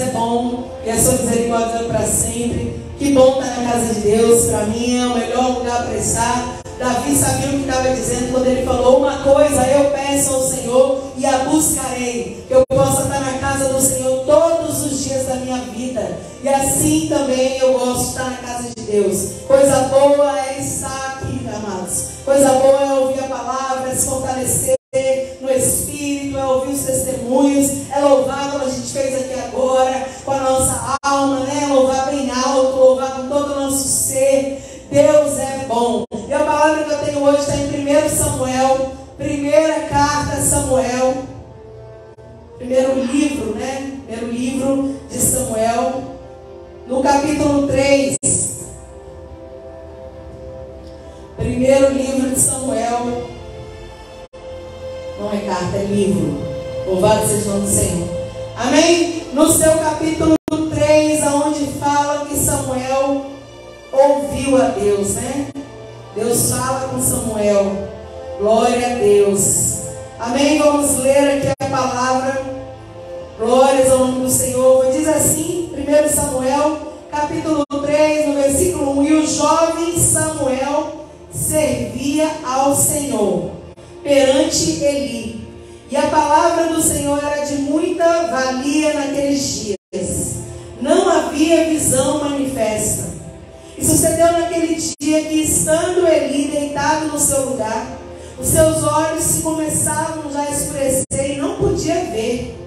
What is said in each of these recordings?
é bom e a sua misericórdia é para sempre. Que bom estar na casa de Deus. Para mim é o melhor lugar para estar. Davi sabia o que estava dizendo quando ele falou: uma coisa eu peço ao Senhor e a buscarei, que eu possa estar na casa do Senhor todos os dias da minha vida. E assim também eu gosto de estar na casa de Deus. Coisa boa é estar aqui, amados. Coisa boa é ouvir a palavra, é se fortalecer no Espírito, é ouvir os testemunhos, é louvar como a gente fez aqui agora, com a nossa alma, né? Louvar bem alto, louvar com todo o nosso ser. Deus é bom. E a palavra que eu tenho hoje está em 1 Samuel, primeira carta a Samuel, primeiro livro, né? Primeiro livro de Samuel, no capítulo 3. Primeiro livro de Samuel. Não é carta, é livro. Louvado seja o nome do Senhor. Amém? No seu capítulo 3, aonde fala que Samuel ouviu a Deus, né? Deus fala com Samuel. Glória a Deus. Amém? Vamos ler aqui a palavra. Glórias ao nome do Senhor. Diz assim, 1 Samuel, capítulo 3, no versículo 1. E o jovem Samuel servia ao Senhor perante Eli. E a palavra do Senhor era de muita valia naqueles dias. Não havia visão manifesta. E sucedeu naquele dia que, estando Eli deitado no seu lugar, os seus olhos se começavam já a escurecer e não podia ver.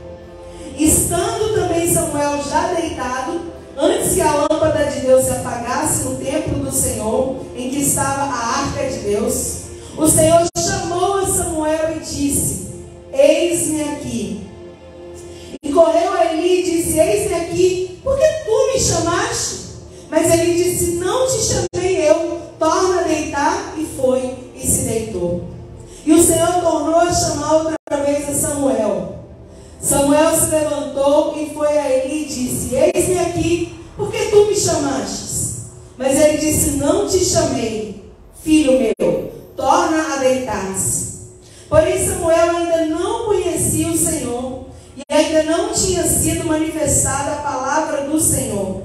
Estando também Samuel já deitado, antes que a lâmpada de Deus se apagasse no templo do Senhor, em que estava a arca de Deus, o Senhor chamou a Samuel e disse: eis-me aqui. E correu a Eli e disse: eis-me aqui, por que tu me chamaste? Mas ele disse: não te chamei eu, torna a deitar. E foi, e se deitou. E o Senhor tornou a chamar outra vez a Samuel. Samuel se levantou e foi a Eli e disse: eis-me aqui, por que tu me chamaste? Mas ele disse: não te chamei, filho meu, torna a deitar-se. Porém Samuel ainda não conhecia o Senhor, e ainda não tinha sido manifestada a palavra do Senhor.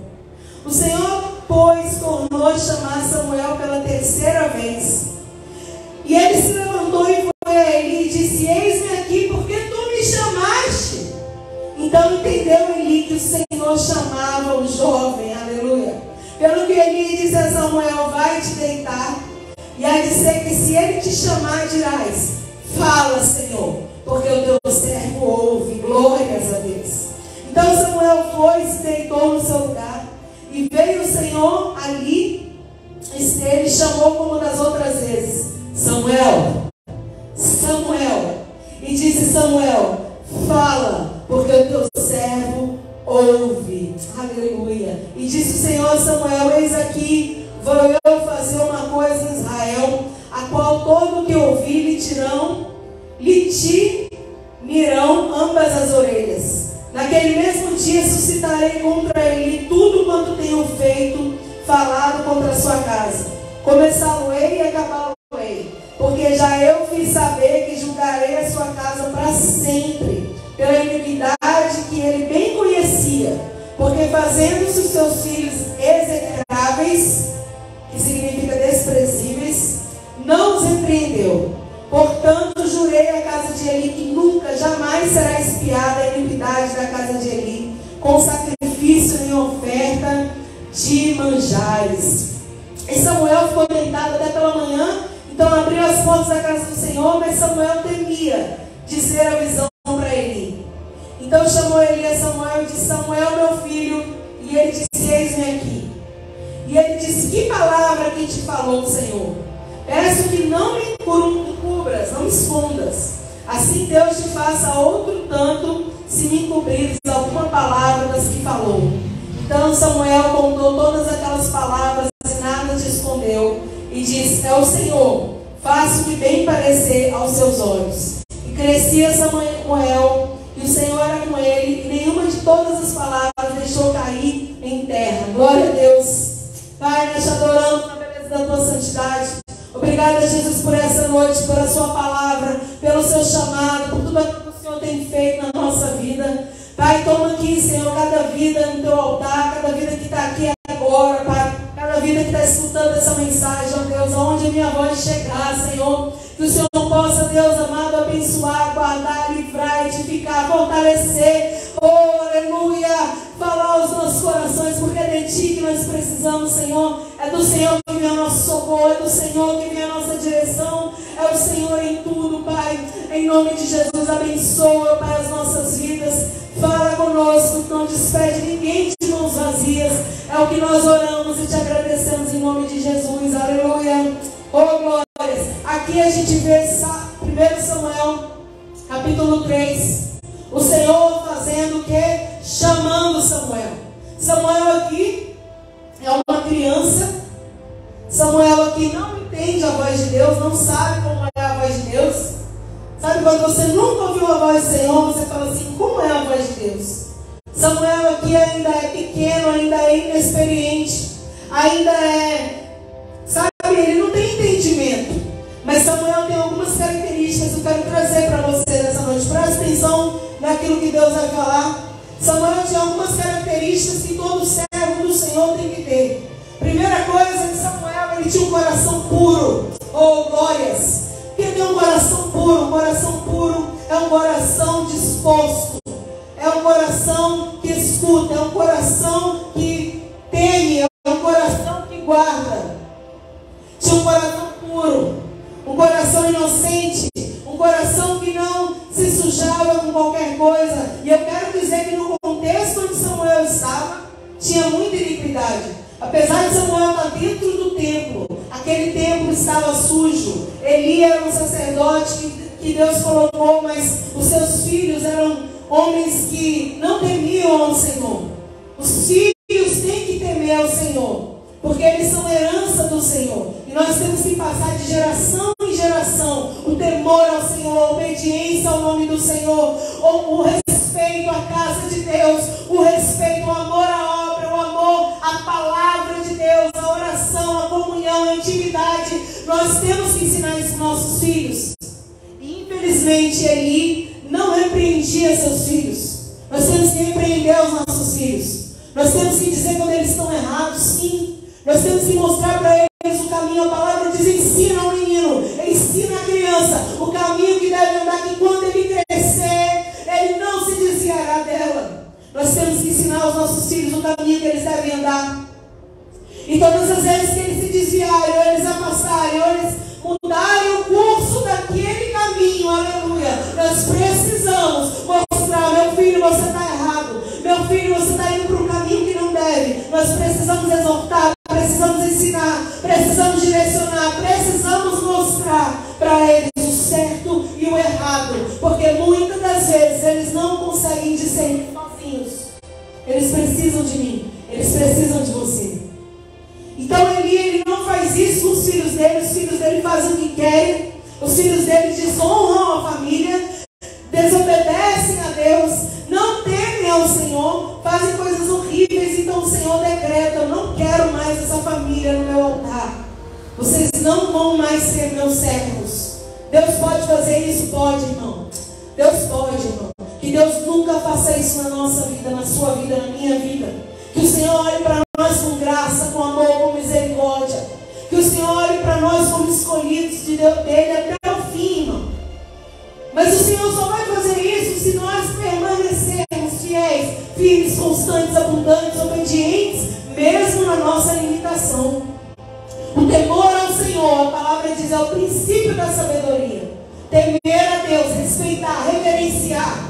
O Senhor, pois, tornou a chamar Samuel pela terceira vez. E ele se levantou e foi a Eli e disse: eis-me aqui, porque tu me chamaste. Então entendeu Eli que o Senhor chamava o jovem, aleluia. Pelo que Eli disse a Samuel: vai te deitar, e há de ser que se ele te chamar, dirás: fala, Senhor, porque o teu servo ouve. Glórias a Deus. Então Samuel foi e se deitou no seu lugar. E veio o Senhor ali, e chamou como das outras vezes: Samuel, Samuel. E disse Samuel: fala, porque o teu servo ouve. Aleluia. E disse o Senhor a Samuel: eis aqui, vou eu fazer uma coisa em Israel, a qual todo que ouvir lhe mirão ambas as orelhas. Naquele mesmo dia suscitarei contra ele tudo quanto tenho feito, falado contra a sua casa. Começá-lo-ei e acabá-lo-ei, porque já eu fiz saber que julgarei a sua casa para sempre, pela iniquidade que ele bem conhecia, porque fazendo-se os seus filhos execráveis, que significa desprezíveis, não os repreendeu. Portanto, jurei à casa de Eli que nunca, jamais será expiada a iniquidade da casa de Eli, com sacrifício em oferta de manjares. E Samuel ficou deitado até pela manhã, então abriu as portas da casa do Senhor, mas Samuel temia dizer a visão para Eli. Então chamou Eli a Samuel e disse: Samuel, meu filho. E ele disse: eis-me aqui. E ele disse: que palavra que te falou o Senhor? Peço que não me cubras, não me escondas. Assim Deus te faça outro tanto, se me encobrires alguma palavra das que falou. Então Samuel contou todas aquelas palavras e nada te escondeu. E disse: é o Senhor, faça o que bem parecer aos seus olhos. E crescia Samuel, e o Senhor era com ele, e nenhuma de todas as palavras deixou cair em terra. Glória a Deus. Pai, nós te adoramos na beleza da tua santidade. Obrigada, Jesus, por essa noite, pela sua palavra, pelo seu chamado, por tudo aquilo que o Senhor tem feito na nossa vida. Pai, toma aqui, Senhor, cada vida mensagem, ó Deus, aonde a minha voz chegar, Senhor. Que o Senhor possa, Deus amado, abençoar, guardar, livrar, edificar, fortalecer. Oh, aleluia. Falar aos nossos corações, porque é de Ti que nós precisamos, Senhor. É do Senhor que vem o nosso socorro, é do Senhor que vem a nossa direção. É o Senhor em tudo, Pai. Em nome de Jesus, abençoa, Pai, as nossas vidas. Fala conosco, não despede ninguém de mãos vazias. É o que nós oramos e te agradecemos em nome de Jesus. Aleluia. Oh, glórias. Aqui a gente vê 1 Samuel, capítulo 3. O Senhor fazendo o quê? Chamando Samuel. Samuel aqui é uma criança. Samuel aqui não entende a voz de Deus, não sabe como é a voz de Deus. Sabe quando você nunca ouviu a voz do Senhor, você fala assim, como é a voz de Deus? Samuel aqui ainda é pequeno, ainda é inexperiente, ainda é, sabe, ele não tem entendimento. Mas Samuel tem algumas características que eu quero trazer para você nessa noite. Presta atenção naquilo que Deus vai falar. Samuel tinha algumas características que todo servo do Senhor tem que ter. Primeira coisa, que Samuel, ele tinha um coração puro. Oh, glórias! Porque tem um coração puro é um coração disposto. É um coração que escuta, é um coração que teme, é um coração que guarda. Tinha um coração puro, um coração inocente, um coração que não se sujava com qualquer coisa. E eu quero dizer que no contexto onde Samuel estava, tinha muita iniquidade. Apesar de Samuel estar dentro do templo, aquele templo estava sujo. Eli era um sacerdote que Deus colocou, mas os seus filhos eram homens que não temiam ao Senhor. Os filhos têm que temer ao Senhor, porque eles são herança do Senhor. E nós temos que passar de geração em geração o temor ao Senhor, a obediência ao nome do Senhor, o respeito à casa de Deus, o respeito, o amor à obra, o amor à palavra de Deus, a oração, a comunhão, a intimidade. Nós temos que ensinar isso para nossos filhos. E infelizmente Eli não repreendia seus filhos. Nós temos que repreender os nossos filhos. Nós temos que dizer quando eles estão errados, sim. Nós temos que mostrar para eles o caminho. A palavra diz, ensina ao menino, ensina a criança o caminho que deve andar, que quando ele crescer, ele não se desviará dela. Nós temos que ensinar aos nossos filhos o caminho que eles devem andar. E todas as vezes que eles se desviarem, ou eles afastarem, ou eles mudarem o curso daquele caminho, aleluia, nós precisamos mostrar, meu filho, você está errado, meu filho, você está indo para um caminho que não deve. Nós precisamos exortar, precisamos ensinar, precisamos direcionar, precisamos mostrar para eles o certo e o errado, porque muitas das vezes eles não conseguem discernir sozinhos. Eles precisam de mim, eles precisam de você. Então ele não faz isso com os filhos dele fazem o que querem, os filhos dele desonram a família, desobedecem a Deus, não temem ao Senhor, fazem coisas horríveis. Então o Senhor decreta, eu não quero mais essa família no meu altar, vocês não vão mais ser meus servos. Deus pode fazer isso? Pode, irmão. Deus pode, irmão. Que Deus nunca faça isso na nossa vida, na sua vida, na minha vida. Que o Senhor olhe para nós com graça, com amor, com misericórdia. Que o Senhor olhe para nós como escolhidos de Deus, dele até o fim, irmão. Mas o Senhor só vai fazer isso se nós permanecermos fiéis, firmes, constantes, abundantes, obedientes, mesmo na nossa limitação. O temor ao Senhor, a palavra diz, é o princípio da sabedoria. Temer a Deus, respeitar, reverenciar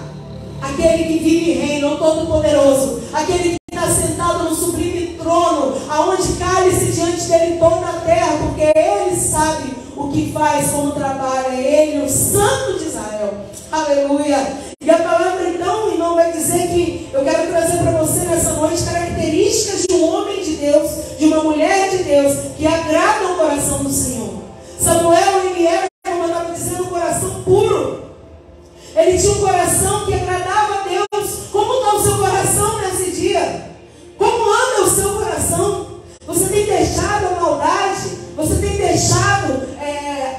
aquele que vive e reina, o Todo-Poderoso, aquele que está sentado no sublime trono, aonde cale-se diante dele toda a terra, porque ele sabe o que faz, como trabalha, ele, o Santo de Israel. Aleluia. E a palavra então, irmão, vai dizer que eu quero trazer para você nessa noite características de um homem de Deus, de uma mulher de Deus, que agrada o coração do Senhor. Samuel, ele era, como eu estava dizendo, um coração puro. Ele tinha um coração que agradava a Deus. Como está o seu coração nesse dia? Como anda o seu coração? Você tem deixado a maldade? Você tem deixado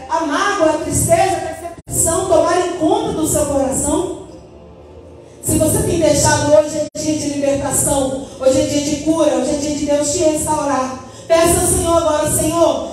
a mágoa, a tristeza, a decepção tomarem conta do seu coração? Se você tem deixado, hoje é dia de libertação, hoje é dia de cura, hoje é dia de Deus te restaurar. Peça ao Senhor agora, Senhor,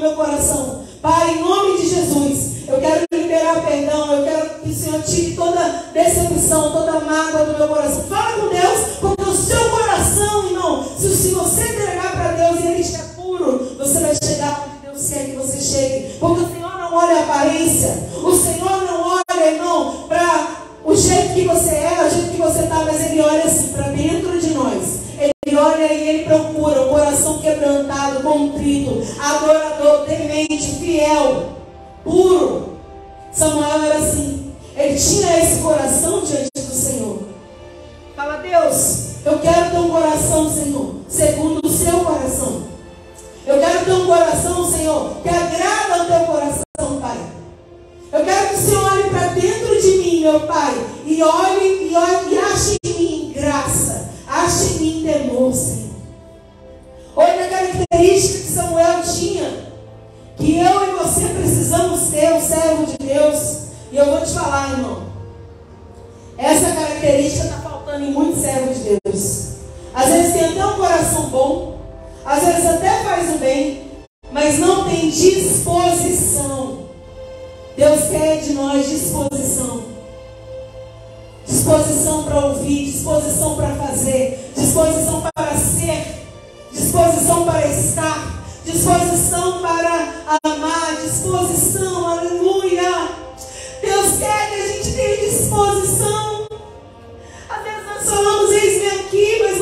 no meu coração. Pai, em nome de Jesus, eu quero liberar perdão, eu quero que o Senhor tire toda decepção, toda mágoa do meu coração. Fala com Deus, porque o seu coração, irmão, se você entregar para Deus e Ele estiver puro, você vai chegar onde Deus quer que você chegue. Porque o Senhor não olha a aparência, o Senhor não olha, irmão, para o jeito que você é, o jeito que você está, mas Ele olha assim para dentro de nós. Ele olha e Ele procura o coração quebrantado, contrito, adorador, temente, fiel, puro. Samuel era assim. Ele tinha esse coração diante do Senhor. Fala, Deus, eu quero ter um coração, Senhor, segundo o seu coração. Eu quero ter um coração, Senhor, que agrada ao teu coração, Pai. Eu quero que o Senhor olhe para dentro de mim, meu Pai, e olhe e ache em mim graça. Ache em mim temor, Senhor. Outra característica que Samuel tinha, que eu e você precisamos ter, o servo de Deus. E eu vou te falar, irmão, essa característica está faltando em muitos servos de Deus. Às vezes tem até um coração bom, às vezes até faz o bem, mas não tem disposição. Deus quer de nós disposição. Disposição para ouvir, disposição para fazer, disposição para ser, disposição para estar, disposição para amar, disposição, aleluia. Deus quer que a gente tenha disposição. Às vezes nós falamos, eis-me aqui, mas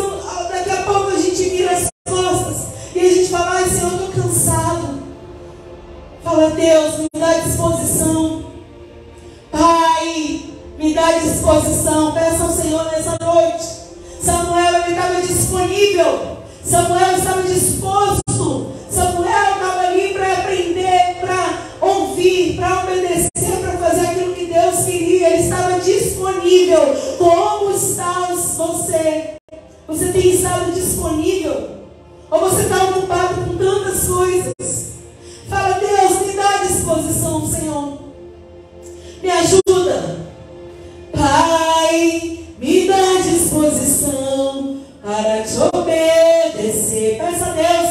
daqui a pouco a gente vira as costas e a gente fala, ai Senhor, eu estou cansado. Fala, Deus, me dá disposição. Pai, me dá disposição. Peça ao Senhor nessa noite. Samuel, ele estava disponível. Samuel estava disposto. Samuel estava ali para aprender, para ouvir, para obedecer, para fazer aquilo que Deus queria. Ele estava disponível. Como está você? Você tem estado disponível? Ou você está ocupado com tantas coisas? Fala, Deus, me dá disposição, Senhor. Me ajuda. Pai, me dá disposição para te obedecer. Peça a Deus,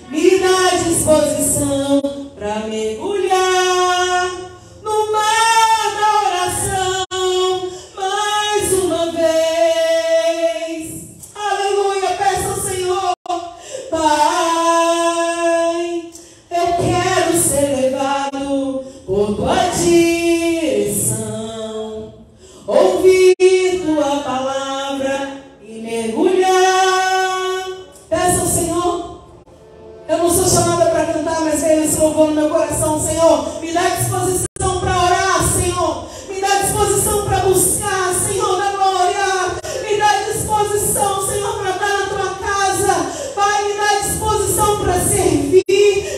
me dá disposição para mergulhar no mar da oração mais uma vez. Aleluia, peça ao Senhor. Pai, eu quero ser levado por tua direção, ouvir tua palavra e mergulhar. Peça ao Senhor. Eu não sou chamada para cantar, mas veio esse louvor no meu coração, Senhor. Me dá disposição para orar, Senhor. Me dá disposição para buscar, Senhor da glória. Me dá disposição, Senhor, para estar na tua casa. Pai, me dá disposição para servir.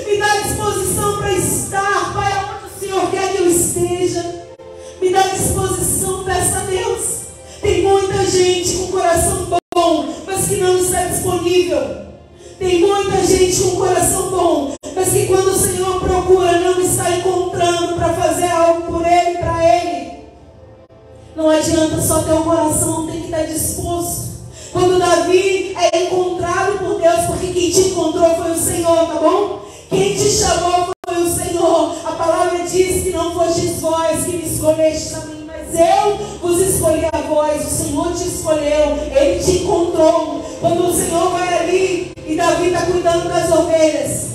Me dá disposição para estar, Pai, aonde o Senhor quer que eu esteja. Me dá disposição, peça a Deus. Tem muita gente com coração bom, mas que não está disponível. Tem muita gente com coração bom, mas que quando o Senhor procura, não está encontrando para fazer algo por Ele, para Ele. Não adianta só ter o coração, tem que estar disposto. Quando Davi é encontrado por Deus, porque quem te encontrou foi o Senhor, tá bom? Quem te chamou foi o Senhor. A palavra diz que não fostes vós que me escolhestes a mim, mas eu vos escolhi a vós. O Senhor te escolheu, Ele te encontrou. Quando o Senhor vai ali e Davi está cuidando das ovelhas,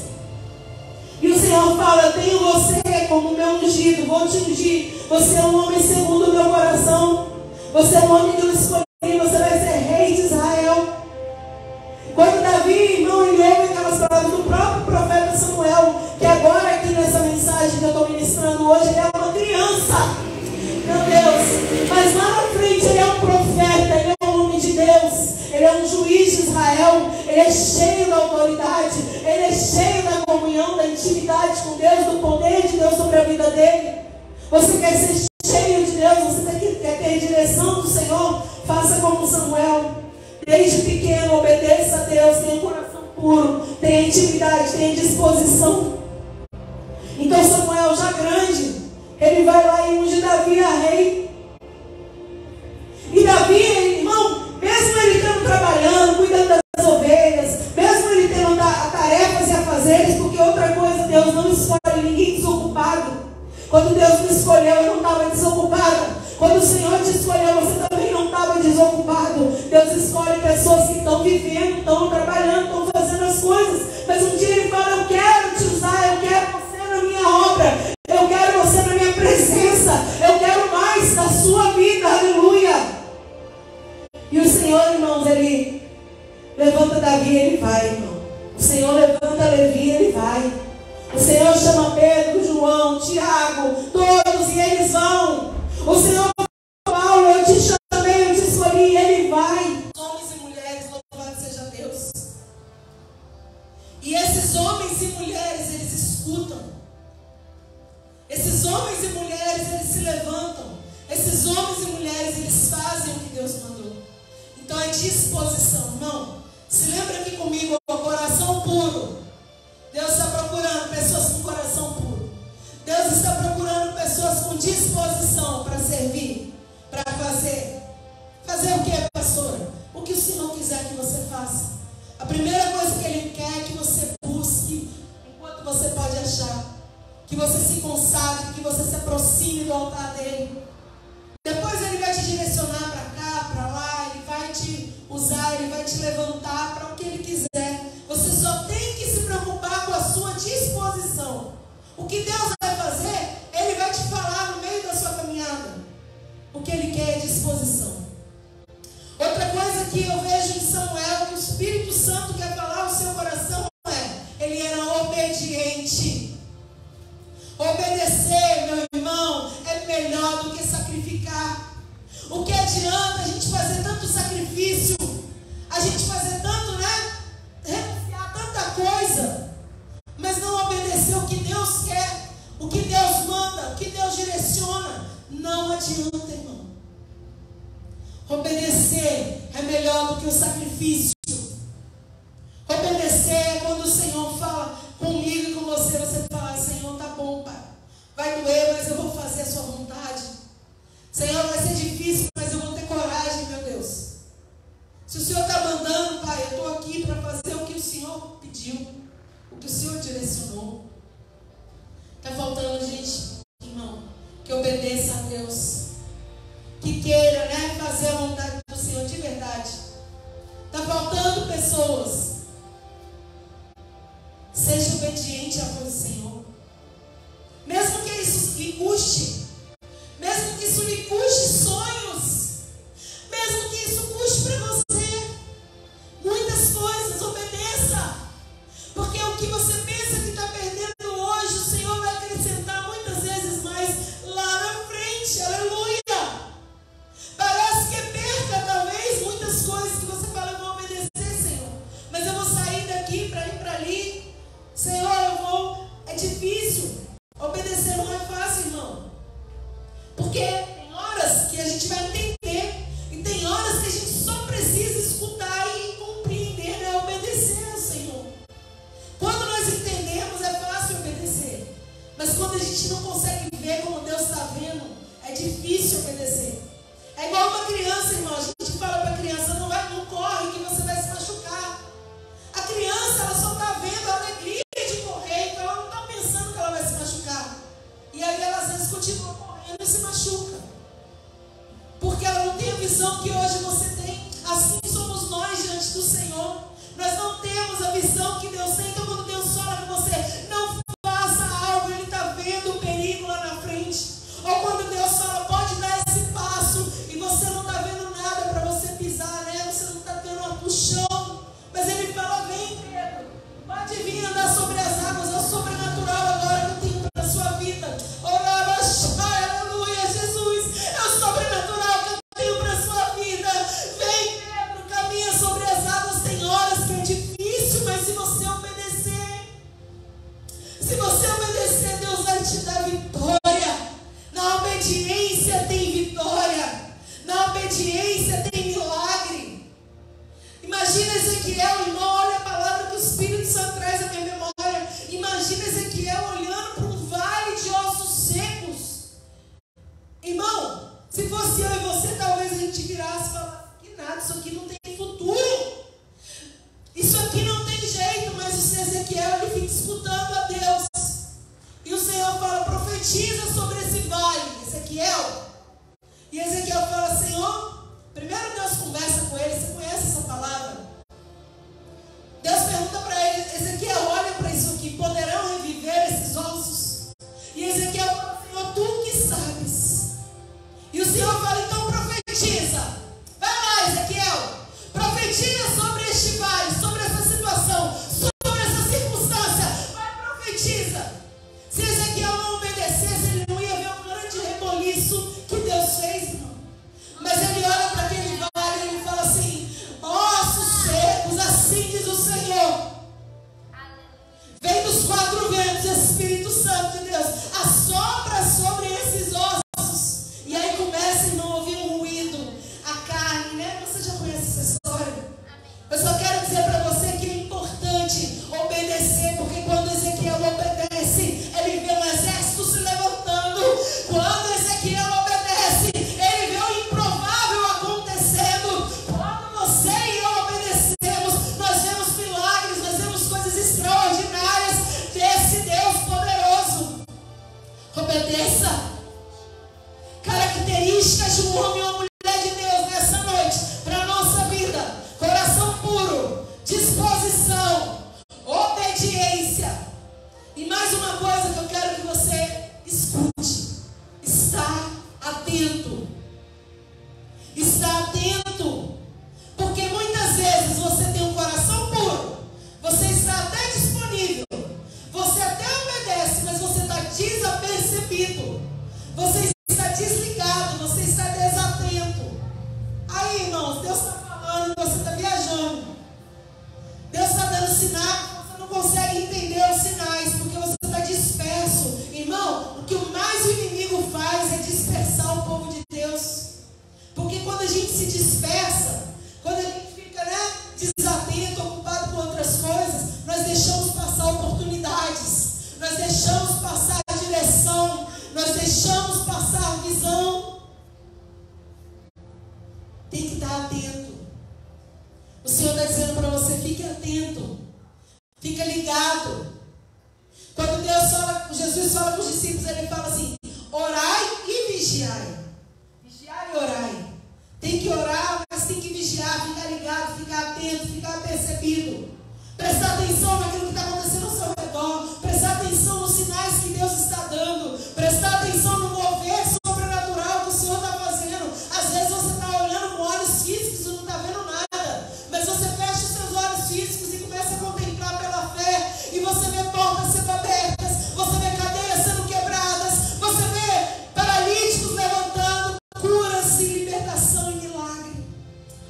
e o Senhor fala, eu tenho você como meu ungido, vou te ungir. Você é um homem segundo o meu coração. Você é um homem que eu escolhi, você vai ser rei de Israel. Quando Davi, irmão, ele ouve aquelas palavras do próprio profeta Samuel, que agora aqui nessa mensagem que eu estou ministrando hoje, ele é uma criança. Meu Deus, mas lá na frente ele é um profeta, ele é um homem de Deus, ele é um juiz de Israel, ele é cheio da autoridade, ele é cheio da comunhão, da intimidade com Deus, do poder de Deus sobre a vida dele. Você quer ser cheio de Deus, você quer ter direção do Senhor, faça como Samuel. Desde pequeno, obedeça a Deus, tenha um coração puro, tenha intimidade, tenha disposição. Então Samuel, já grande, ele vai lá e unge Davi a rei. E Davi, irmão, mesmo ele estando trabalhando, cuidando das ovelhas, mesmo ele tendo tarefas e afazeres, porque outra coisa escolheu, eu não estava desocupada. Quando o Senhor te escolheu, você também não estava desocupado. Deus escolhe pessoas que estão vivendo, estão trabalhando, estão fazendo as coisas. Mas um dia Ele fala: eu quero te usar, eu quero você na minha obra, eu quero você na minha presença, eu quero mais da sua vida, aleluia. E o Senhor, irmãos, Ele levanta Davi, Ele vai, irmão. O Senhor levanta Levi, Ele vai. O Senhor chama Pedro, João, Tiago, todos, e eles vão. O Senhor fala: Paulo, eu te chamei, eu te escolhi, e Ele vai. Homens e mulheres, louvado seja Deus. E esses homens e mulheres, eles escutam. Esses homens e mulheres, eles se levantam. Esses homens e mulheres, eles fazem o que Deus mandou. Então é disposição, irmão. Se lembra aqui comigo, o coração puro. Deus está procurando pessoas com coração puro. Deus está procurando pessoas com disposição para servir, para fazer. Fazer o que, pastora? O que o Senhor quiser que você faça. A primeira coisa que Ele quer é que você busque, enquanto você pode achar. Que você se consagre, que você se aproxime do altar dEle. Depois Ele vai te direcionar para cá, para lá. Ele vai te usar, Ele vai te levantar para o que Ele quiser. Você só tem que se preocupar com a sua disposição. O que Deus vai fazer, Ele vai te falar no meio da sua caminhada. O que Ele quer é disposição. Outra coisa que eu vejo em Samuel, que o Espírito Santo quer falar ao seu coração, ele era obediente. Obedecer, meu irmão, é melhor do que sacrificar. O que adianta a gente fazer tanto sacrifício, a gente fazer tanto, renunciar tanta coisa, mas não obedecer o que Deus quer, o que Deus manda, o que Deus direciona? Não adianta, irmão. Obedecer é melhor do que o sacrifício. Obedecer é quando o Senhor fala comigo e com você, você fala: Senhor, tá bom, Pai. Vai doer, mas eu vou fazer a sua vontade. Senhor, vai ser difícil, mas eu vou ter coragem, meu Deus. Se o Senhor está mandando, Pai, eu estou aqui para fazer o que o Senhor pediu, o que o Senhor direcionou. Está faltando gente, irmão, que obedeça a Deus, que queira, fazer a vontade do Senhor de verdade. Está faltando pessoas. Seja obediente à voz do Senhor. Mesmo que isso lhe custe. Mesmo que isso lhe custe sonhos. Mesmo que isso custe para você muitas coisas, obedeça. Porque o que você pensa que está perdendo hoje, o Senhor vai acrescentar muitas vezes mais lá na frente. Aleluia. Parece que é perca, talvez, muitas coisas que você fala: eu vou obedecer, Senhor, mas eu vou sair daqui para ir para ali. Senhor, eu vou. É difícil. Obedecer não é fácil, irmão. Porque tem horas que a gente vai entender, e tem horas que a gente só precisa escutar e compreender, obedecer ao Senhor. Quando nós entendemos, é fácil obedecer. Mas quando a gente não consegue ver como Deus está vendo, é difícil obedecer. É igual uma criança, irmão. A gente fala para a criança: não corre que você vai se machucar. A criança, ela só está vendo a alegria de correr, então ela não está pensando que ela vai se machucar. E aí ela às vezes continua correndo e se machuca. Porque ela não tem a visão que hoje você tem. Assim somos nós diante do Senhor. Nós não temos a visão que Deus tem. Então quando Deus fala com você: não faça algo, Ele está vendo o perigo lá na frente. Ou quando Deus fala: pode dar esse passo, e você não está vendo nada para você pisar, você não está tendo o chão. Mas Ele fala: vem, Pedro, pode vir andar sobre as águas. É o sobrenatural agora que eu tenho para a sua vida. Aleluia, Jesus. É o sobrenatural que eu tenho para a sua vida. Vem, Pedro, caminha sobre as águas. Tem horas que é difícil, mas se você obedecer, Deus vai te dar vitória. Na obediência tem vitória. Na obediência tem milagre. Imagina Ezequiel, irmão, olha a palavra que o Espírito Santo traz à minha memória. Imagina Ezequiel olhando para um vale de ossos secos. Irmão, se fosse eu e você, talvez a gente virasse e falasse: que nada, isso aqui não tem futuro. Isso aqui não tem jeito. Mas o Ezequiel, ele fica escutando a Deus. E o Senhor fala: profetiza sobre esse vale. Ezequiel. E Ezequiel fala: Senhor, primeiro Deus conversa com ele. Você conhece essa palavra? Deus pergunta para ele: Ezequiel, olha para isso aqui, poderão reviver esses ossos? E Ezequiel fala: Senhor, tu que sabes. E o Senhor fala: então profetiza. Vai lá, Ezequiel, profetiza sobre este vale, sobre essa situação, sobre essa circunstância. Vai, profetiza. Se Ezequiel não obedecesse, ele não ia ver o grande reboliço que Deus fez, irmão. Mas ele olha para aquele vale e ele fala assim: ossos secos, assim diz o Senhor. Vem dos quatro ventos, Espírito Santo de Deus, assopra sobre esses ossos. E aí começa, irmão, a ouvir um ruído. A carne, né? Você já conhece essa história? Eu só quero dizer para você que é importante obedecer, porque quando Ezequiel obedece, ele vê um exército se levantando. Quando Ezequiel obedece, ele vê o improvável acontecendo. Quando você e eu obedecemos, nós vemos milagres, nós vemos coisas extraordinárias desse Deus poderoso. Obedeça. Características de um homem ou uma mulher de Deus nessa noite, para a nossa vida: coração puro, disposição, obediência. E mais uma coisa que eu quero que você escute: está atento. Está atento. Porque muitas vezes você tem um coração puro, você está até disponível, você até obedece, mas você está desapercebido, você está desligado, você está desatento. Aí, irmãos, Deus está falando e você está viajando. Deus está dando sinal, você não consegue entender os sinais, porque você está disperso. Irmão, o que mais o inimigo faz é dispersar o povo de Deus. Porque quando a gente se dispersa, quando a gente fica, desatento, ocupado com outras coisas, nós deixamos passar oportunidades, nós deixamos passar a direção, nós deixamos passar a visão. Tem que estar atento. O Senhor está dizendo para você: fique atento, fica ligado. Quando Jesus fala com os discípulos, ele fala assim: orai e vigiai. Vigiai e orai. Tem que orar, mas tem que vigiar, ficar ligado, ficar atento, ficar apercebido. Prestar atenção naquilo que está acontecendo ao seu redor. Prestar atenção nos sinais que Deus está dando. Prestar atenção no mover sobrenatural que o Senhor está fazendo. Às vezes você está olhando com olhos físicos e não está vendo nada. Mas você fecha os seus olhos físicos e começa a contemplar pela fé. E você vê portas sendo abertas. Você vê cadeias sendo quebradas. Você vê paralíticos levantando. Curas e libertação e milagre.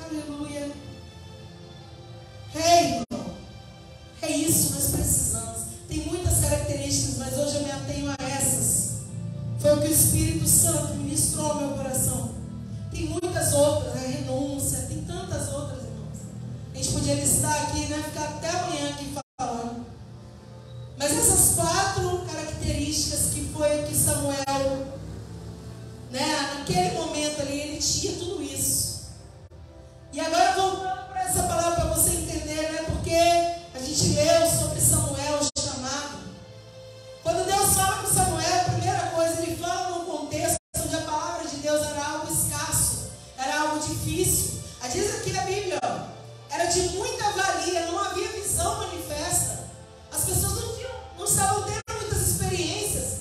Aleluia. Irmão. É isso, nós precisamos. Tem muitas características, mas hoje eu me atenho a essas. Foi o que o Espírito Santo ministrou ao meu coração. Tem muitas outras, renúncia, tem tantas outras, irmãos. A gente podia listar aqui, ficar até amanhã aqui falando. Mas essas 4 características que foi o que Samuel, naquele momento ali, ele tinha tudo isso. E agora voltando para essa palavra para você entender, porque a gente leu sobre Samuel, o chamado. Quando Deus fala com Samuel, a primeira coisa, ele fala num contexto onde a palavra de Deus era algo escasso, era algo difícil. Diz aqui na Bíblia, era de muita valia, não havia visão manifesta. As pessoas não estavam tendo muitas experiências.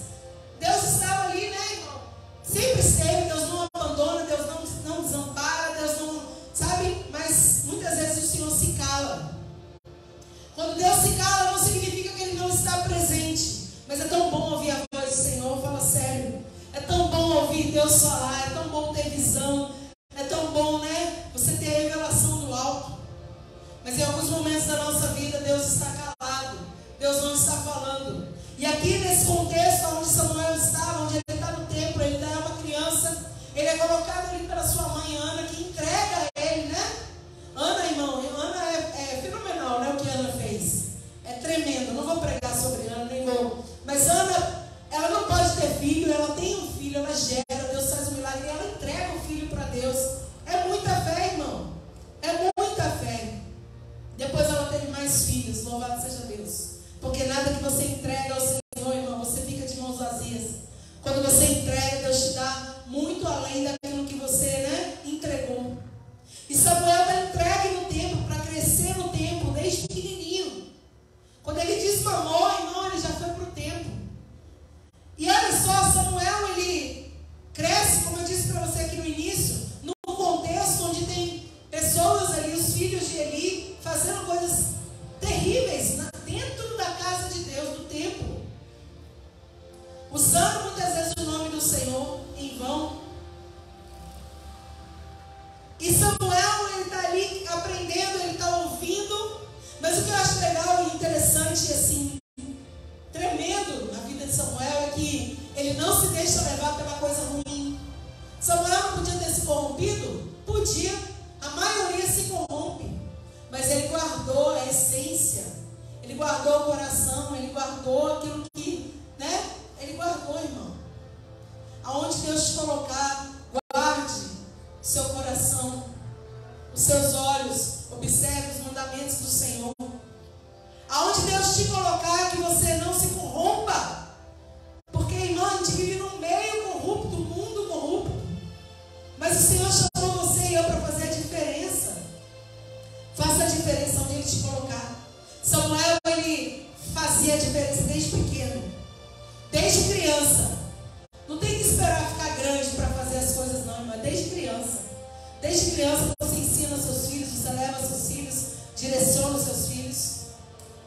Deus estava ali, irmão? Sempre esteve. Deus não abandona, Deus não desampara, Deus não, sabe? Mas muitas vezes o Senhor se cala. Quando Deus se cala, não significa que Ele não está presente. Mas é tão bom ouvir a voz do Senhor, fala sério. É tão bom ouvir Deus falar, é tão bom ter visão. É tão bom, você ter a revelação do alto. Mas em alguns momentos da nossa vida, Deus está calado. Deus não está falando. E aqui nesse contexto onde Samuel estava, onde ele está no templo, ele ainda é uma criança. Ele é colocado ali pela sua mãe Ana, que entrega a ele, Ana, irmão, Ana é fenomenal, o que Ana fez. É tremendo, não vou pregar sobre Ana, nem vou. Mas Ana, ela não pode ter filho, ela tem um filho, ela gera, Deus faz um milagre e ela entrega o filho para Deus. É muita fé, irmão. É muita fé. Depois ela teve mais filhos, louvado seja Deus. Porque nada que você entrega ao Senhor, irmão, você fica E Samuel está entregue no templo, para crescer no templo, desde pequenininho. Quando ele desmamou, irmão, ele já foi para o templo. E olha só, Samuel, ele cresce, como eu disse para você aqui no início, num contexto onde tem pessoas ali, os filhos de Eli, fazendo coisas terríveis dentro da casa de Deus, do templo. Usando muitas vezes o nome do Senhor em vão. E Samuel, ele está ali aprendendo, ele está ouvindo. Mas o que eu acho legal e interessante, assim, tremendo na vida de Samuel, é que ele não se deixa levar pela coisa ruim. Samuel não podia ter se corrompido? Podia. A maioria se corrompe. Mas ele guardou a essência. Ele guardou o coração. Ele guardou aquilo que, né? Ele guardou, irmão. Aonde Deus te colocar, guarde o seu coração, os seus olhos, observe os mandamentos do Senhor. Aonde Deus te colocar, que você não se corrompa. Porque, irmão, a gente vive num meio corrupto, um mundo corrupto. Mas o Senhor chamou você e eu para fazer a diferença. Faça a diferença onde Ele te colocar. Samuel, ele fazia a diferença desde pequeno. Desde criança. Não tem que esperar ficar grande para fazer as coisas não, irmão. Desde criança. Desde criança você ensina seus filhos, você leva seus filhos, direciona os seus filhos.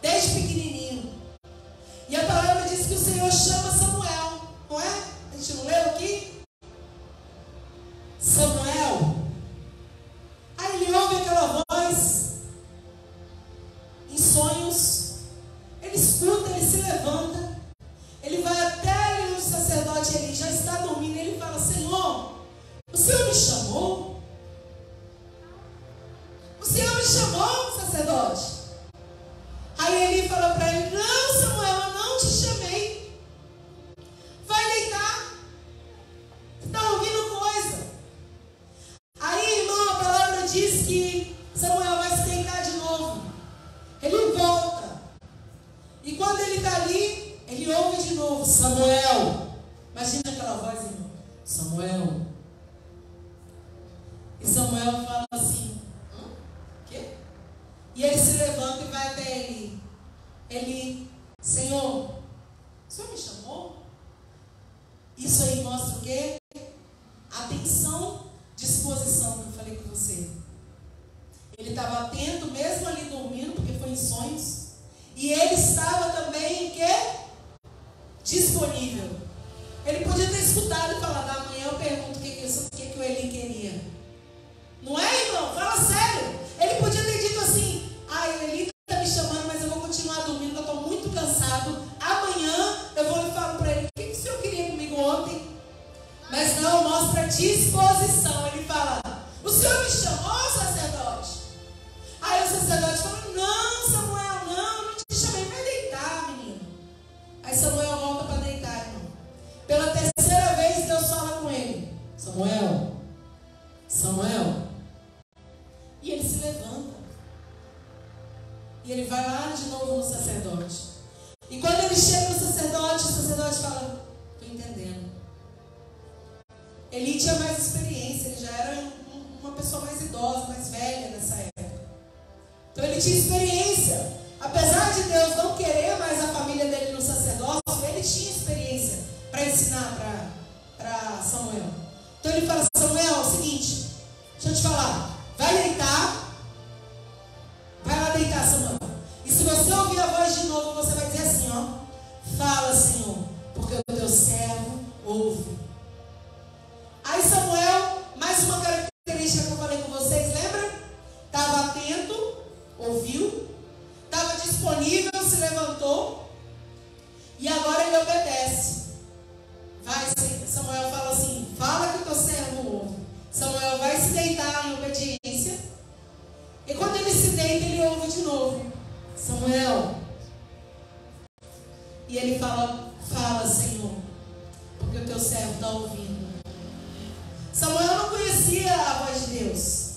Desde pequenininho. E a palavra diz que o Senhor chama Samuel. Não é? A gente não leu aqui? Samuel. Aí ele ouve aquela voz em sonhos. Ele escuta, ele se levanta. Ele vai até o sacerdote, ele já está dormindo. Ele fala: Senhor, o Senhor me chamou? O Senhor me chamou, sacerdote? Aí ele falou para ele: não, Samuel, eu não te chamei. Vai deitar. Você está ouvindo coisa. Aí, irmão, a palavra diz que Samuel vai se deitar de novo. Ele volta. E quando ele está ali, ele ouve de novo: Samuel. Imagina aquela voz, irmão: Samuel. E Samuel fala assim: o quê? E ele se levanta e vai até ele. Ele: Senhor, o Senhor me chamou? Isso aí mostra o quê? Atenção, disposição, que eu falei com você. Ele estava atento, mesmo ali dormindo, porque foi em sonhos. E ele estava também, o quê? Disponível. Ele podia ter escutado e falado: amanhã eu pergunto o que o Eli queria. Não é, irmão? Fala sério. Ele podia ter dito assim: o Eli está me chamando, mas eu vou continuar dormindo, eu estou muito cansado. Amanhã eu vou e falo para ele: o que o Senhor queria comigo ontem? Mas não, mostra disposição. Ele fala: o Senhor me chamou, sacerdote? Aí o sacerdote fala: não, Samuel, não te chamei, vai deitar, menino. Aí Samuel volta para deitar, irmão. Pela terceira vez Deus fala com ele: Samuel, Samuel. E ele se levanta. E ele vai lá de novo no sacerdote. E quando ele chega no sacerdote, o sacerdote fala: estou entendendo. Eli tinha mais experiência, ele já era uma pessoa mais idosa, mais velha nessa época. Então ele tinha experiência. Apesar de Deus não querer mais a família dele no sacerdócio, ele tinha experiência para ensinar para Samuel. Então ele fala: Samuel, é o seguinte, deixa eu te falar, vai deitar. Vai lá deitar, Samuel. E se você ouvir a voz de novo, você vai dizer assim, ó: fala, Senhor, porque o teu servo ouve. Aí Samuel, mais uma característica que eu falei com vocês, lembra? Estava atento, ouviu, estava disponível, se levantou, e agora ele obedece. Vai, Samuel fala assim: fala que o teu servo ouve. Samuel vai se deitar em obediência. E quando ele se deita, ele ouve de novo: Samuel. E ele fala: fala, Senhor, porque o teu servo está ouvindo. Samuel não conhecia a voz de Deus.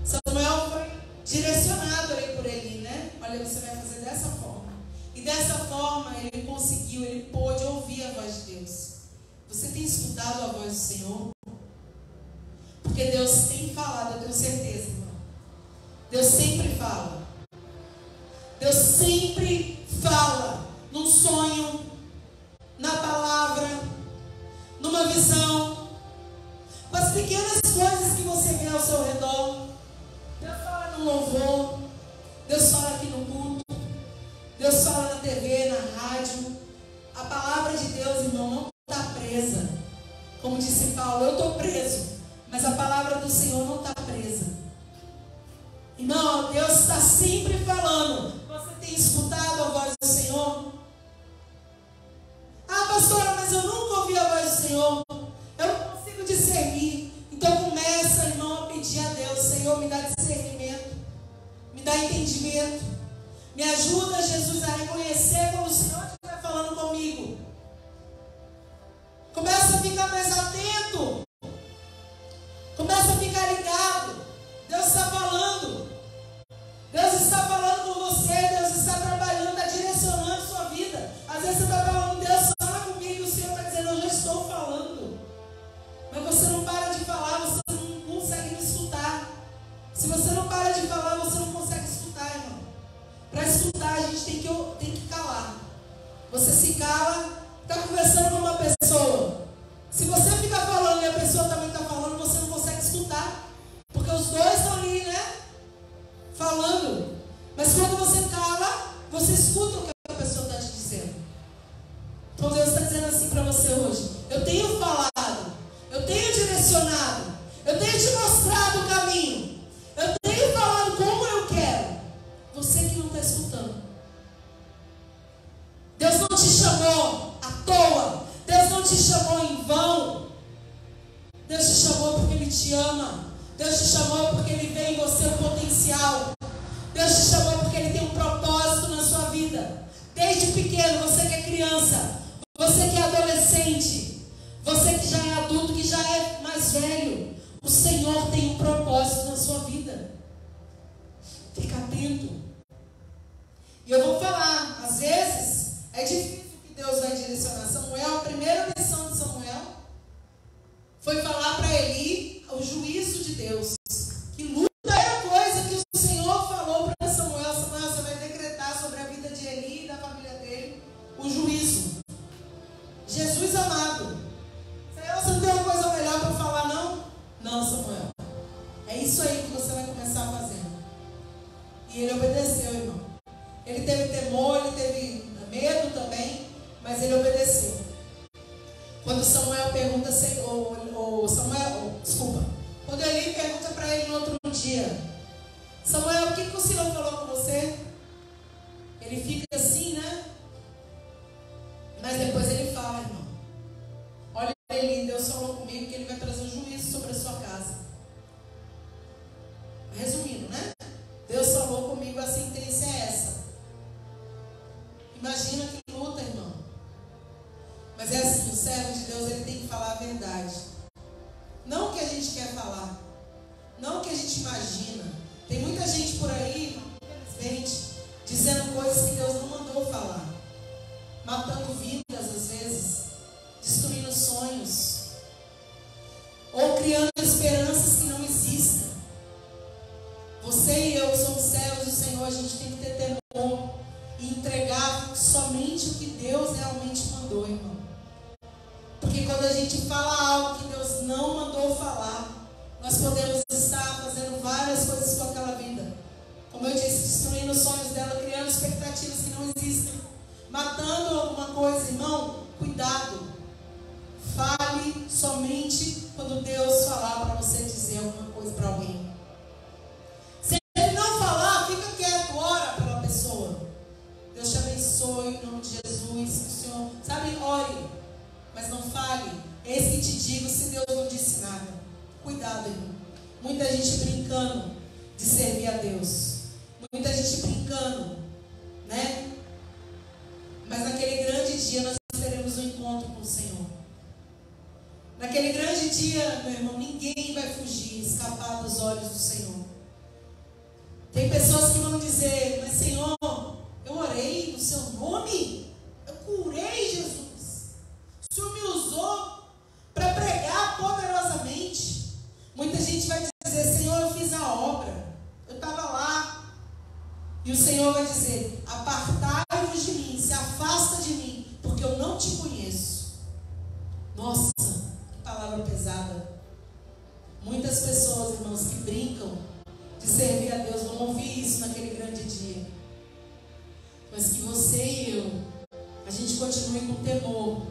Samuel foi direcionado ali por ele, né? Olha, você vai fazer dessa forma. E dessa forma ele conseguiu, ele pôde ouvir a voz de Deus. Você tem escutado a voz do Senhor? Porque Porque Deus tem falado, eu tenho certeza, irmão. Deus sempre fala. Deus sempre fala. Num sonho, na palavra, numa visão, com as pequenas coisas que você vê ao seu redor. Deus fala no louvor, Deus fala aqui no culto, Deus fala na TV, na rádio. A palavra de Deus, irmão, não está presa. Como disse Paulo, eu estou preso, mas a palavra do Senhor não está presa. Irmão, Deus está sempre falando. Você tem escutado a voz do Senhor? Ah, pastora, mas eu nunca ouvi a voz do Senhor. Eu não consigo discernir. Então começa, irmão, a pedir a Deus: Senhor, me dá discernimento, me dá entendimento, me ajuda, Jesus, a reconhecer quando o Senhor estiver falando comigo. Começa a ficar mais atento, começa a ficar ligado. Deus está falando, Deus está falando com você, Deus está trabalhando, está direcionando sua vida. Às vezes você está falando: Deus, fala comigo, o Senhor está dizendo: eu já estou falando. Mas você não para de falar, você não consegue me escutar. Se você não para de falar, você não consegue escutar, irmão. Para escutar, a gente tem que calar. Você se cala, está conversando com uma pessoa. Se você ficar falando e a pessoa também está falando, você não consegue escutar. Porque os dois estão ali, né? Falando. Mas quando você cala, você escuta o que a pessoa está te dizendo. Então Deus está dizendo assim para você hoje: eu tenho falado, eu tenho direcionado, eu tenho te mostrado o caminho, eu tenho falado como eu quero. Você que não está escutando. Deus não te chamou à toa. Deus não te chamou em vão. Deus te chamou porque Ele te ama. Deus te chamou porque Ele vê em você o potencial. Deus te chamou porque Ele tem um propósito na sua vida. Desde pequeno, você que é criança, você que é adolescente, você que já é adulto, que já é mais velho, o Senhor tem um propósito na sua vida. Fica atento. E eu vou falar, às vezes é difícil que Deus vai direcionar. Samuel, a primeira missão de Samuel foi falar para Eli o juízo de Deus. Que luta é a coisa que o Senhor falou para Samuel: Samuel, você vai decretar sobre a vida de Eli e da família dele o juízo. Jesus amado, Senhor, você não tem uma coisa melhor para falar, não? Não, Samuel. É isso aí que você vai começar fazendo. E ele obedeceu, irmão. Ele teve temor, ele teve medo também, mas ele obedeceu. Quando Samuel pergunta, quando Eli pergunta para ele no outro dia: Samuel, o que o Senhor falou com você? Ele fica assim, né? Mas depois ele fala: irmão, olha, Eli, Deus falou comigo que Ele vai trazer um juízo sobre a sua casa. Resumindo, né? Deus falou comigo, a sentença é essa. Imagina que luta, irmão. Mas é assim, o servo de Deus, ele tem que falar a verdade. Não o que a gente quer falar, não o que a gente imagina. Tem muita gente por aí, infelizmente, dizendo coisas que Deus não mandou falar, matando vidas às vezes, destruindo sonhos, ou criando esperanças que não existem. Você e eu somos servos do Senhor, a gente tem que ter temor e entregar somente o que Deus realmente mandou, irmão. Porque quando a gente fala algo que Deus não mandou falar, nós podemos estar fazendo várias coisas com aquela vida. Como eu disse, destruindo os sonhos dela, criando expectativas que não existem, matando alguma coisa, irmão. Cuidado. Fale somente quando Deus falar para você dizer alguma coisa para alguém. Se Ele não falar, fica quieto, ora pela pessoa. Deus te abençoe em nome de Jesus. Que o Senhor, sabe, ore, mas não fale. Eis que te digo, se Deus não disse nada. Cuidado, irmão. Muita gente brincando de servir a Deus. Muita gente brincando, né? Mas naquele grande dia nós teremos um encontro com o Senhor. Naquele grande dia, meu irmão, ninguém vai fugir, escapar dos olhos do Senhor. Tem pessoas que vão dizer: mas Senhor, eu orei no seu nome, eu curei, Jesus, o Senhor me usou para pregar poderosamente. Muita gente E o Senhor vai dizer: apartai-vos de mim, se afasta de mim, porque eu não te conheço. Nossa, que palavra pesada. Muitas pessoas, irmãos, que brincam de servir a Deus vão ouvir isso naquele grande dia. Mas que você e eu, a gente continue com temor,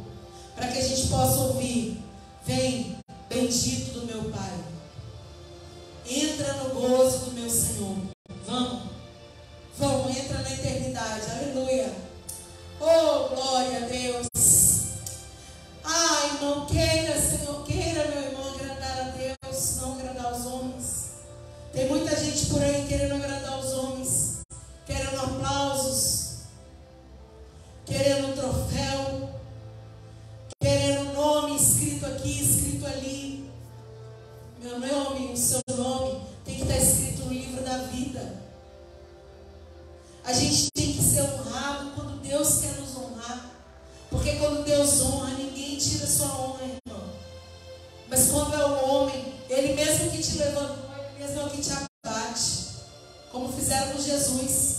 para que a gente possa ouvir: vem, bendito do meu Pai, entra no gozo do meu Senhor. Vamos, entra na eternidade, aleluia. Oh, glória a Deus. Ah, irmão, queira, Senhor, queira, meu irmão, agradar a Deus, não agradar os homens. Tem muita gente por aí querendo agradar os homens, querendo aplausos, querendo troféu, querendo nome escrito aqui, escrito ali. Meu nome, o seu nome tem que estar escrito no livro da vida. A gente tem que ser honrado quando Deus quer nos honrar. Porque quando Deus honra, ninguém tira sua honra, irmão. Mas quando é o homem, Ele mesmo que te levantou, Ele mesmo é o que te abate. Como fizeram com Jesus.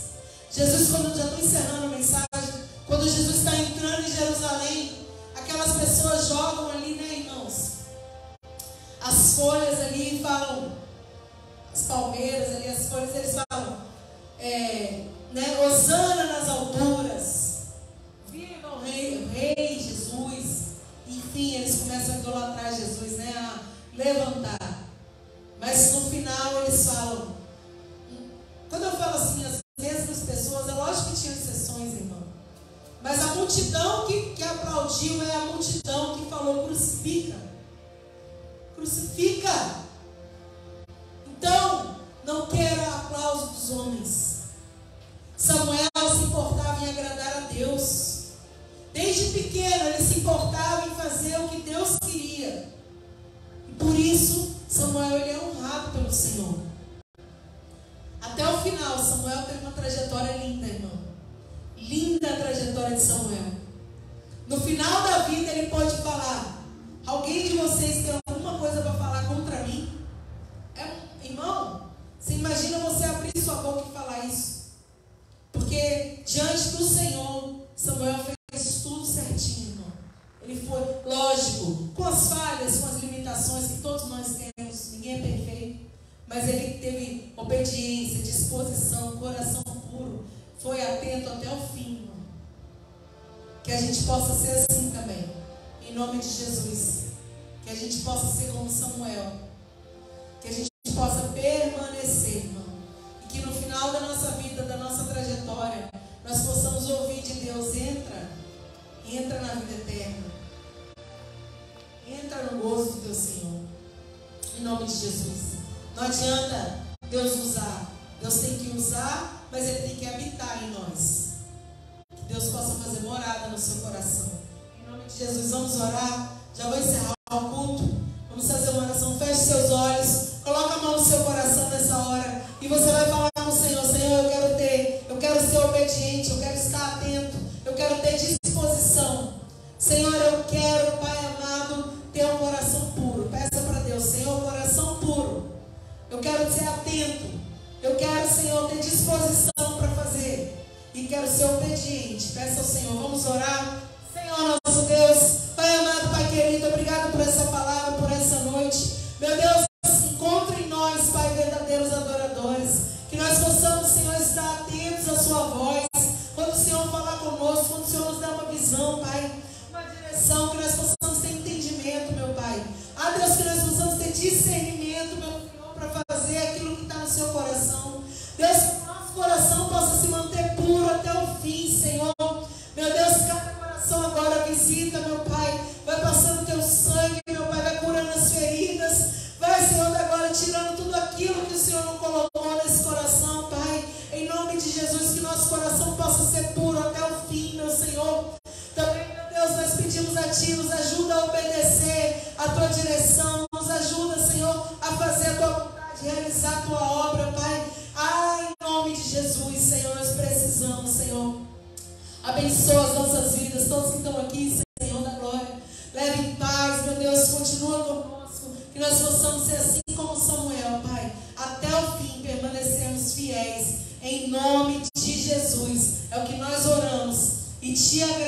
Jesus, quando eu já estou encerrando a mensagem, quando Jesus está entrando em Jerusalém, aquelas pessoas jogam ali, né, irmãos, as folhas ali e falam, as palmeiras ali, as folhas, eles falam, Hosana nas alturas, viva o rei Jesus. Enfim, eles começam a idolatrar Jesus, né, a levantar. Mas no final eles falam, quando eu falo assim, as mesmas pessoas, é lógico que tinham exceções, irmão, mas a multidão que aplaudiu é a multidão que falou: crucifica, crucifica. Então, não quero aplauso dos homens. Samuel se importava em agradar a Deus. Desde pequeno ele se importava em fazer o que Deus queria. E por isso Samuel, ele é honrado pelo Senhor. Até o final, Samuel teve uma trajetória linda, irmão. Linda a trajetória de Samuel. No final da vida ele pode falar: alguém de vocês tem alguma coisa para falar contra mim? Irmão, você imagina você abrir sua boca e falar isso? Porque diante do Senhor, Samuel fez tudo certinho, irmão. Ele foi, lógico, com as falhas, com as limitações que todos nós temos, ninguém é perfeito, mas ele teve obediência, disposição, coração puro, foi atento até o fim, irmão. Que a gente possa ser assim também, em nome de Jesus. Que a gente possa ser como Samuel, que a gente possa permanecer, irmão. E que no final da nossa vida, da nossa trajetória, nós possamos ouvir de Deus: entra na vida eterna, entra no gozo do teu Senhor, em nome de Jesus. Não adianta Deus usar, Deus tem que usar, mas Ele tem que habitar em nós. Que Deus possa fazer morada no seu coração, em nome de Jesus. Vamos orar, já vou encerrar o culto, vamos fazer uma oração. Feche seus olhos, coloca a mão no seu coração nessa hora, e você vai falar com o Senhor: Senhor, eu quero ser obediente, eu quero estar atento, eu quero ter disposição. Senhor, eu quero, Pai amado, ter um coração puro. Peça para Deus: Senhor, coração puro. Eu quero ser atento, eu quero, Senhor, ter disposição para fazer, e quero ser obediente. Peça ao Senhor, vamos orar. Senhor nosso Deus, Pai amado, Pai querido, obrigado por essa palavra, por essa noite. Meu Deus, encontre em nós, Pai, verdadeiros adoradores. Que nós possamos, Senhor, estar atentos à sua voz. Quando o Senhor falar conosco, quando o Senhor nos der uma visão, Pai, uma direção, que nós possamos ter entendimento, meu Pai. Ah, Deus, que nós possamos ter discernimento, meu Senhor, para fazer aquilo que está no seu coração. Deus, que o nosso coração possa se manter puro até o fim, Senhor. Meu Deus, cada coração agora visita, meu Pai. Vai passando teu sangue, meu Pai, vai curando as feridas. Vai, Senhor, agora tirando tudo aquilo que o Senhor não colocou nesse coração, Pai. Em nome de Jesus, que nosso coração possa ser puro até o fim, meu Senhor. Também, meu Deus, nós pedimos a Ti, nos ajuda a obedecer a Tua direção. Nos ajuda, Senhor, a fazer a Tua vontade, realizar a Tua obra, Pai. Ah, em nome de Jesus, Senhor, nós precisamos, Senhor. Abençoa as nossas vidas, todos que estão aqui, Senhor da glória. Leve em paz, meu Deus, continua conosco. Que nós possamos ser assim como Samuel, Pai. Até o fim permanecemos fiéis. Em nome te agradecer.